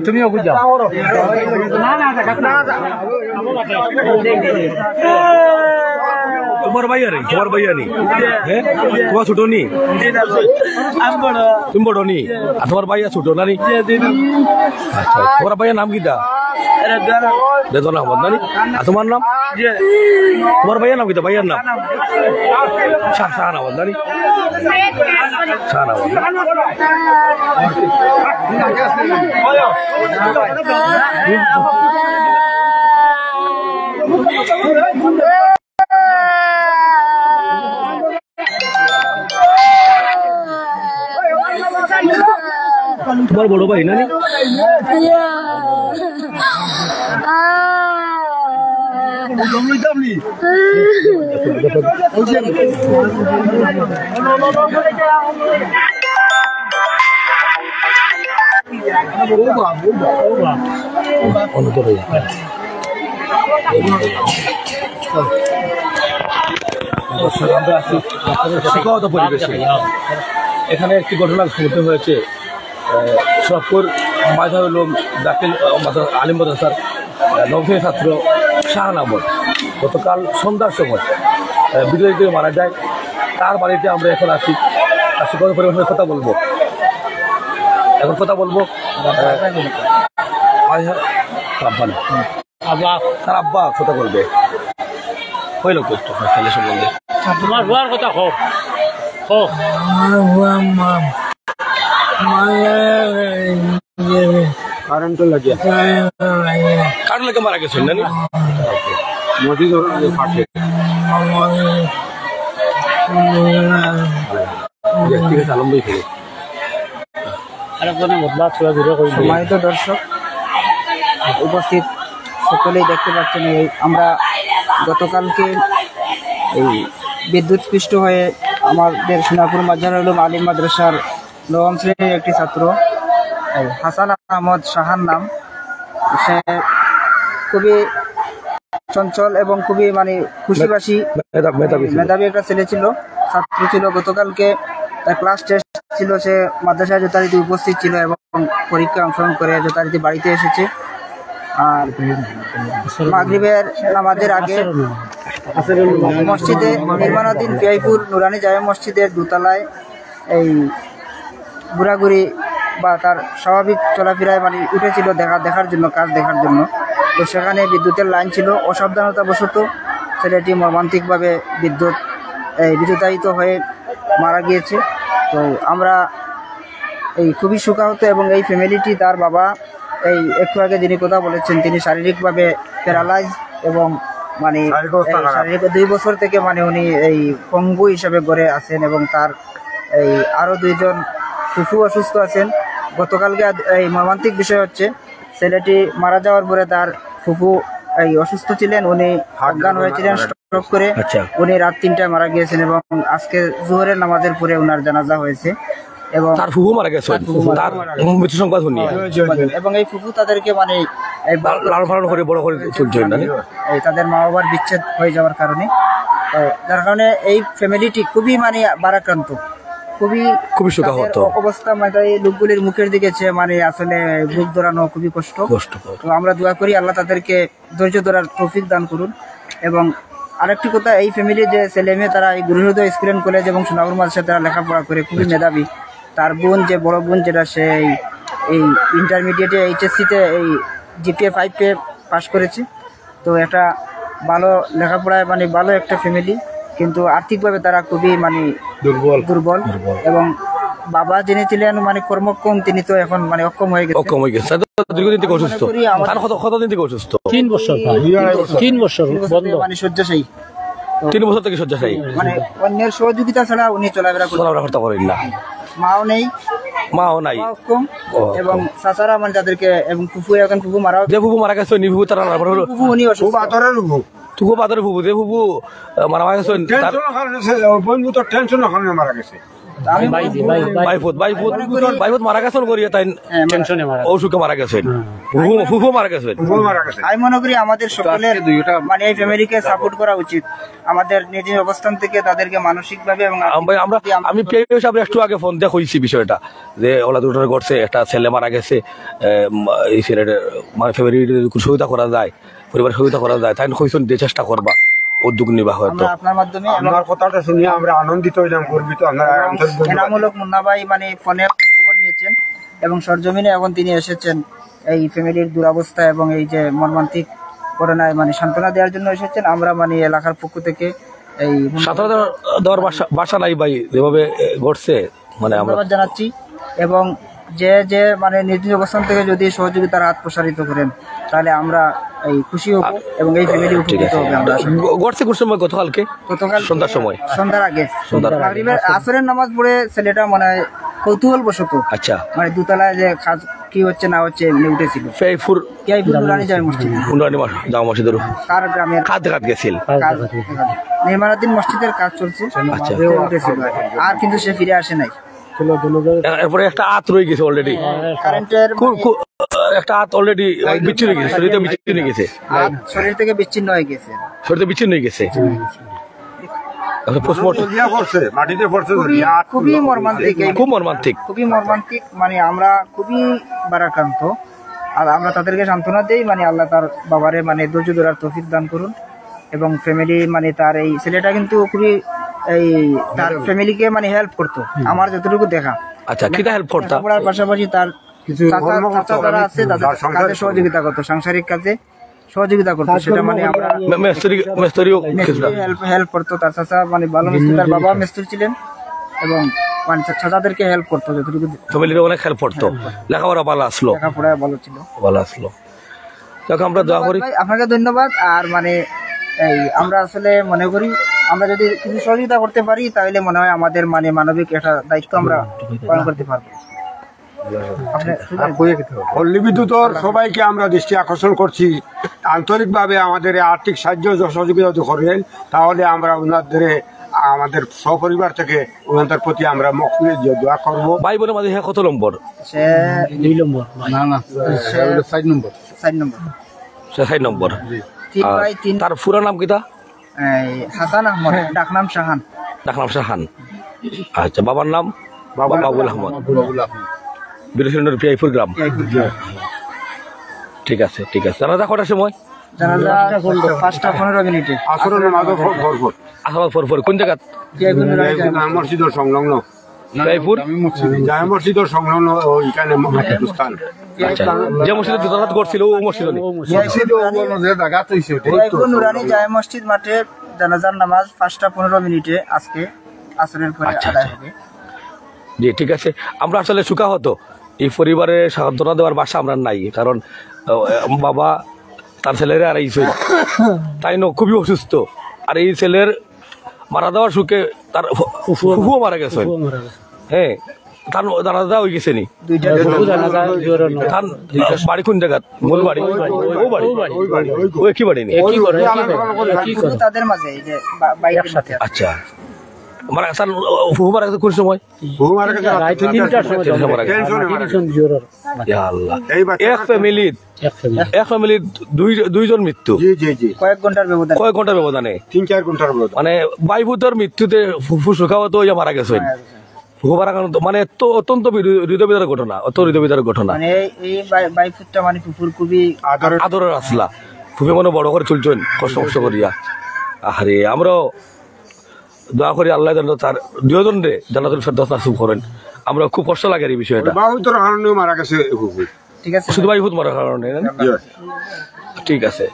তুমিও বুঝা তোমার ভাইয়া রে তোমার ভাইয়া নি তোমার ছোট নি তুমি বড় নি আর তোমার ভাইয়া ছোট না নি আচ্ছা তোমার ভাইয়ার নাম কিটা রেদওয়ান আহমদ না নি আর তোমার নাম তোমার ভাইয়ার নাম কিটা ভাইয়ার নাম শাহান আহমদ না নি শাহান আহমদ তোমার বড় ভাই না নি এখানে একটি ঘটনা ঘটতে হয়েছে সরপুর মাঝারুল দাখিল আলিম মাদ্রাসার নবম ছাত্র শাহান আহমদ গতকাল সন্ধ্যার সময় বিদ্যুৎ থেকে মারা যায়। তার বাড়িতে আমরা এখন আছি, আজকে কত পরিমাণে কথা বলবো, এখন কথা বলবো তার আব্বা কথা বলবে হইল কষ্ট ছেলে সম্বন্ধে তোমার হওয়ার কথা হোক কারেন্ট লাগিয়ে মারা গেছেন না নদী ফাটে ঠিক আছে আলম ভাই ফেলে সম্মানিত দর্শক উপস্থিত সকলেই দেখতে পাচ্ছেন, এই আমরা গতকালকে এই বিদ্যুৎস্পৃষ্ট হয়ে আমাদের সোনাপুর মাঝারুল আলিম মাদ্রাসার নবম শ্রেণীর একটি ছাত্র হাসান আহমদ শাহান নাম, সে খুবই চঞ্চল এবং খুবই মানে খুশিবাসী মেধাবী একটা ছেলে ছিল, ছাত্র ছিল। গতকালকে তার ক্লাস টেস্ট ছিল, সে মাদ্রাসায় যথারীতি উপস্থিত ছিল এবং পরীক্ষায় অংশগ্রহণ করে যথারীতি বাড়িতে এসেছে। আর মাগরিবের নামাজের আগে মসজিদে নির্মাণাধীন পিয়াইপুর নুরানি জামে মসজিদের দোতলায় এই ঘোরাঘুরি বা তার স্বাভাবিক চলাফেরায় মানে উঠেছিল দেখার জন্য, কাজ দেখার জন্য। তো সেখানে বিদ্যুতের লাইন ছিল, অসাবধানতাবশত ছেলেটি মর্মান্তিকভাবে বিদ্যুতায়িত হয়ে মারা গিয়েছে। তো আমরা এই খুবই শোকাহত এবং এই ফ্যামিলিটি, তার বাবা এই একটু আগে যিনি কথা বলেছেন তিনি শারীরিকভাবে প্যারালাইজ এবং মানে শারীরিক 2 বছর থেকে মানে উনি এই পঙ্গু হিসাবে গড়ে আছেন এবং তার এই আরো 2 জন ফুফু অসুস্থ আছেন। গতকালকে এই মর্মান্তিক বিষয় হচ্ছে ছেলেটি মারা যাওয়ার পরে তার ফুফু এই অসুস্থ ছিলেন, উনি অজ্ঞান হয়েছিলেন স্ট্রোক করে। উনি রাত 3টায় মারা গিয়েছেন এবং আজকে জোহরের নামাজের পরে ওনার জানাজা হয়েছে এবং তার ফুফু মারা গেছে, মৃত্যু সংবাদ এবং এই ফুফু তাদেরকে মানে তাদের মা বাবার বিচ্ছেদ হয়ে যাওয়ার কারণে, যার কারণে এই ফ্যামিলিটি খুবই মানে বারাক্রান্ত, খুবই শোকাহত অবস্থা। মানে এই লোকগুলির মুখের দিকে মানে আসলে বুক ধরানো খুবই কষ্ট। তো আমরা দোয়া করি আল্লাহ তাদেরকে ধৈর্য ধরার তৌফিক দান করুন। এবং আরেকটি কথা, এই ফ্যামিলির যে ছেলে মেয়ে তারা এই গুরুহৃদয় স্কুল অ্যান্ড কলেজ এবং সোনাপুর মাদ্রাসায় তারা লেখাপড়া করে, খুবই মেধাবী। তার বোন, যে বড় বোন, যেটা সে এই ইন্টারমিডিয়েটে এইচএসসিতে এই জিপিএ 5 পেয়ে পাশ করেছে। তো একটা ভালো লেখাপড়ায় মানে ভালো একটা ফ্যামিলি, কিন্তু আর্থিকভাবে তারা খুবই মানে দুর্বল এবং বাবা যিনি ছিলেন মানে কর্মক্ষম, তিনি তো এখন মানে অক্ষম হয়ে গেছে। দীর্ঘদিন থেকে অসুস্থ, কতদিন থেকে অসুস্থ? 3 বছর মানে শয্যাশায়ী। 3 বছর থেকে শয্যাশায়ী, মানে অন্যের সহযোগিতা ছাড়া উনি চলাফেরা করতে পারেন না। মাও নেই এবং চাচারা মানে তাদেরকে এবং ফুফু মারা গেছে, ফুফু মারা গেছে, ফুফু তারা ফুফু উনি অসুস্থ, তুকো বাদরে ফুবু দে ফুবু মারা গেছে তার বন্ধু তো টেনশনের কারণে মারা গেছে। আমি বাইফুত মারা গেছেন করিয়া তাই অসুখে মারা গেছেন ফুফু মারা গেছেন। আমি মনে করি আমাদের সকলের মানে এই ফ্যামিলিকে সাপোর্ট করা উচিত, আমাদের নিজের অবস্থান থেকে তাদেরকে মানসিক ভাবে এবং আমি সাহেব একটু আগে ফোন দিয়ে কইছি বিষয়টা যে ওলা দুটোর ঘটছে, একটা ছেলে মারা গেছে, এই ছেলেটা মানে ফ্যামিলির সহায়তা করা যায়, পরিবার সহায়তা করা যায়, তাই কইছেন যে চেষ্টা করবা উদ্যোগ নিবা হয়তো। আপনার মাধ্যমে আমার কথাটা শুনিয়ে আমরা আনন্দিত হইলাম, গর্বিত। এনামূলক মুন্না ভাই মানে ফোনে খবর নিয়েছেন এবং সরজমিনে এখন তিনি এসেছেন এই ফ্যামিলির দুরবস্থা এবং এই যে মর্মান্তিক ঘটনায় মানে সান্ত্বনা দেওয়ার জন্য এসেছেন। আমরা মানে এলাকার পক্ষ থেকে এই সাঁতার দেওয়ার বাসা নাই ভাই, যেভাবে ঘটছে মানে আমরা ধন্যবাদ জানাচ্ছি এবং যে মানে নিজ নিজ অবস্থান থেকে যদি সহযোগিতার হাত প্রসারিত করেন তাহলে আমরা এই খুশি হব এবং এই ফ্যামিলি উপকৃত হবে। আমরা ঘটছে কোন সময়? গতকাল সন্ধ্যার সময়, সন্ধ্যার আগে মাগরিবের আসরের নামাজ পড়ে ছেলেটা মনে হয় কৌতূহল বশত আচ্ছা মানে দুতলায় যে কাজ কি হচ্ছে না হচ্ছে এমনি উঠেছিল ফেইফুর নুরানি জামে মসজিদ জামা মসজিদের কার গ্রামের খাদ গেছিল কাজ নির্মাণাধীন মসজিদের কাজ চলছে, আচ্ছা। উঠেছিল আর কিন্তু সে ফিরে আসে নাই। এরপরে একটা হাত রয়ে গেছে অলরেডি, কারেন্টের একটা হাত অলরেডি বিচ্ছিন্ন হয়ে গেছে, শরীরে বিচ্ছিন্ন হয়ে গেছে, শরীর থেকে বিচ্ছিন্ন হয়ে গেছে, শরীরে বিচ্ছিন্ন হয়ে গেছে। খুবই মর্মান্তিক, খুব মর্মান্তিক, খুবই মর্মান্তিক। মানে আমরা খুবই বারাক্রান্ত আর আমরা তাদেরকে সান্ত্বনা দেই মানে আল্লাহ তার বাবারে মানে ধৈর্য ধরার তৌফিক দান করুন এবং ফ্যামিলি মানে তার এই ছেলেটা কিন্তু খুবই এই তার ফ্যামিলিকে মানে হেল্প করতো আমার যতটুকু দেখা। আচ্ছা, কিটা হেল্প করতা? পড়ার পাশাপাশি তার চাচা যারা আছে তাদের কাজে সহযোগিতা করতো, সাংসারিক কাজে সহযোগিতা করতো, সেটা মানে আমরা হেল্প করতো। তার চাচা মানে ভালো মিস্ত্রি, তার বাবা মিস্ত্রি ছিলেন এবং মানে চাচাদেরকে হেল্প করতো যতটুকু, ফ্যামিলির অনেক হেল্প করতো, লেখাপড়া ভালো আসলো, লেখাপড়া ভালো ছিল, ভালো আসলো। আমরা দোয়া করি আপনাকে ধন্যবাদ। আর মানে এই আমরা আসলে মনে করি আমরা যদি কিছু সহযোগিতা করতে পারি তাহলে মনে হয় আমাদের মানে মানবিক একটা দায়িত্ব আমরা পালন করতে পারবো। পল্লী বিদ্যুতের সবাইকে আমরা দৃষ্টি আকর্ষণ করছি, আন্তরিকভাবে আমাদের আর্থিক সাহায্য সহযোগিতা করেন তাহলে আমরা ওনাদের আমাদের সপরিবার থেকে ওনাদের প্রতি আমরা দোয়া করবো। ভাই বোনের মাঝে কত নম্বর? সে 2 নম্বর, না না 4 নম্বর, 4 নম্বর, 4 নম্বর। 3 বাই 3। তার পুরো নাম কিটা? হাসান আহমদ, ডাকনাম শাহান। ডাকনাম শাহান। আচ্ছা, বাবার নাম? বাবুল আহমদ, বিরোধীর পিয়াইপুর গ্রাম। ঠিক আছে, ঠিক আছে। জানাজা কটার সময়? জানাজা 5টা 15 মিনিটে। আসরের নামাজ ভরপুর। আসর ফরফর কোন জায়গা? মসজিদের সংলগ্ন, পিয়াইপুর জামে মসজিদের সংলগ্ন ওইখানে স্থান। আচ্ছা, যে মসজিদে দুতলাত করছিল ও মসজিদ নুরানি জামে মসজিদ মাঠে জানাজার নামাজ 5টা 15 মিনিটে আজকে আসরের পরে আদায় হবে। জি, ঠিক আছে। আমরা আসলে সুখা হতো এই পরিবারে সান্ত্বনা দেওয়ার বাসা আমরা নাই, কারণ বাবা তার ছেলেরা আর এই তাই খুবই অসুস্থ, আর এই ছেলের মারা দেওয়ার সুখে তার ফুফুও মারা গেছে। হ্যাঁ, তার জানাজা হয়ে গেছে নি। বাড়ি কোন জায়গা? মূল বাড়ি ও একই বাড়ি নি তাদের মাঝে। আচ্ছা, মারা তার ফুফু মারা গেছে কোন সময়? এক ফ্যামিলি দুইজন মৃত্যু কয়েক ঘন্টার ব্যবধানে, 3-4 ঘন্টার ব্যবধানে। মানে বাইভূতর মৃত্যুতে ফুফু সুখাওয়াত মারা গেছে। ফুফু মারা মানে অত্যন্ত হৃদয়বিদারক ঘটনা, হৃদয়বিদারক ঘটনা। মানে এই বাইফুটটা মানে ফুফুর খুবই আদরের আসলা, ফুফে মনে বড় করে চলছেন কষ্ট কষ্ট করিয়া। আরে আমরাও দোয়া করি আল্লাহ যেন তার দুজন রে জান্নাতুল ফেরদাউস নসিব করেন। আমরা খুব কষ্ট লাগে এই বিষয়টা। বাহুতর কারণে মারা গেছে, ঠিক আছে, শুধু বাইভূত মারার কারণে। ঠিক আছে।